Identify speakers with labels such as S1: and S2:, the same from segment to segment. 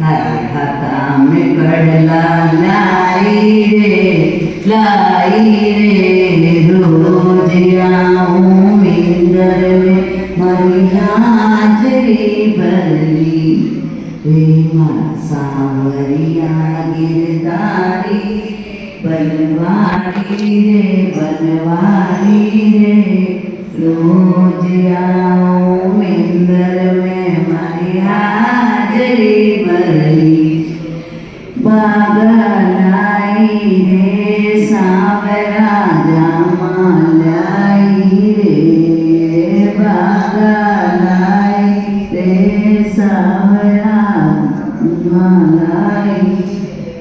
S1: हाथा में कड़ला लाई रे रोज आऊं इंदर में मरी हाजरी भरली प्रेमा सांवरिया गिरधारी बनवारी रे रोज आऊं इंदर में मरी हाजरी भरली बागलाई रे सांवरा जामा लाई रे बागलाई रे सांवरा लाई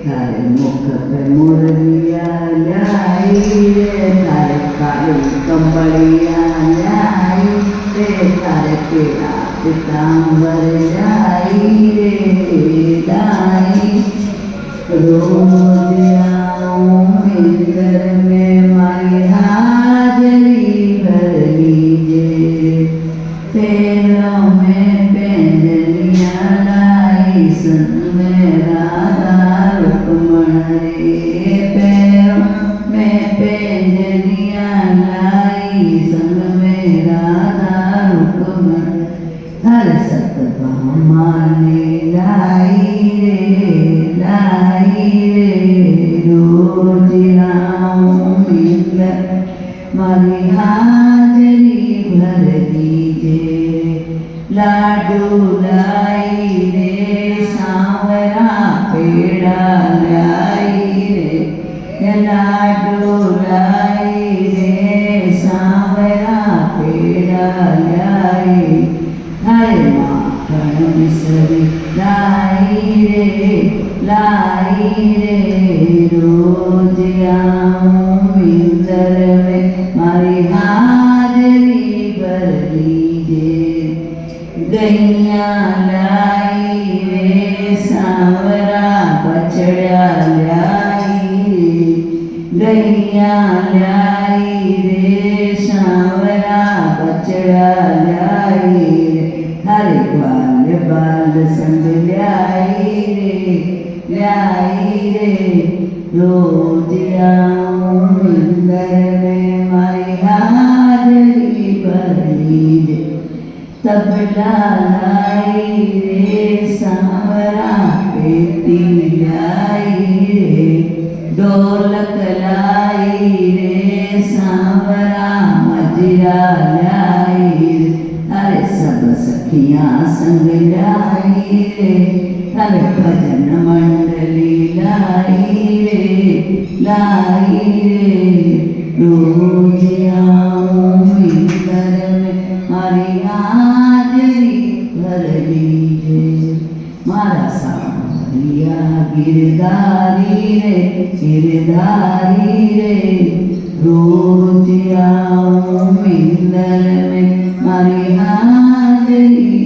S1: तारे मुख पे मुरलिया लाई रे तारे काले कंबलिया लाई रे तारे पीला पीतांबर लाई रे लाई रोज आऊं इंदर में मारी हाजरी भर लीजे पैरों में पैंजलियां लाई संग में राधा रुक्मण रे पैरों में पैंजलियां लाई संग में राधा रुक्मण हर सतभामा ने लाई रे रोज आऊं इंदर मारी हाजरी भर दीजे लाडू लाई रे सांवरा पेड़ा लाई रे लाडू लाई रे सांवरा पेड़ा लाई हरे माखन मिश्री लाई रे रोज आऊं इंदर में मारी हाजरी भर लीजे गैया लाई रे सांवरा बछड़ा लाई गैया लाई रे सांवरा बछड़ा लाई हरे बाल बाल संग लाई रे रोज आऊं इंदर में मारी हाजरी भर लीजे तबला लाई रे सांवरा पेटी लाई रे ढोलक लाई रे सांवरा मजरा लाई अरे सब सखियां संग लाई रे अरे भजन मंडली लाई रे रोज आऊं इंदर में मारी हाजरी भर लीजे मारा सांवरिया गिरधारी रे रोज आऊं इंदर में मारी हाजरी